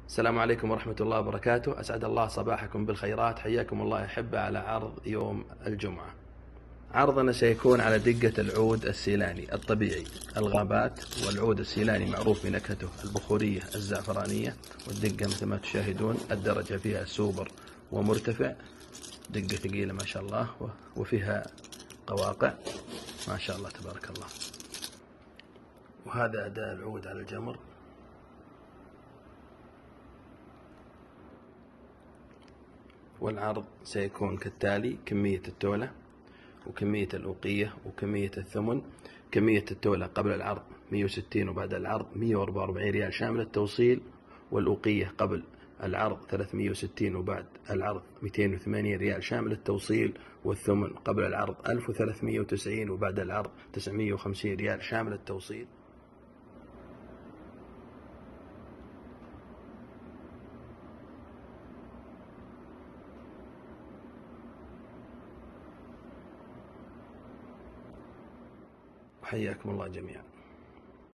السلام عليكم ورحمة الله وبركاته. أسعد الله صباحكم بالخيرات. حياكم الله أحبة على عرض يوم الجمعة. عرضنا سيكون على دقة العود السيلاني الطبيعي. الغابات والعود السيلاني معروف بنكهته البخورية الزعفرانية، والدقة مثل ما تشاهدون الدرجة فيها سوبر ومرتفع، دقة ثقيلة ما شاء الله، وفيها قواقع ما شاء الله تبارك الله. وهذا أداء العود على الجمر. والعرض سيكون كالتالي: كمية التولة وكمية الأوقية وكمية الثمن. كمية التولة قبل العرض 160 وبعد العرض 144 ريال شامل التوصيل، والأوقية قبل العرض 360 وبعد العرض 208 ريال شامل التوصيل، والثمن قبل العرض 1390 وبعد العرض 950 ريال شامل التوصيل. وحياكم الله جميعا.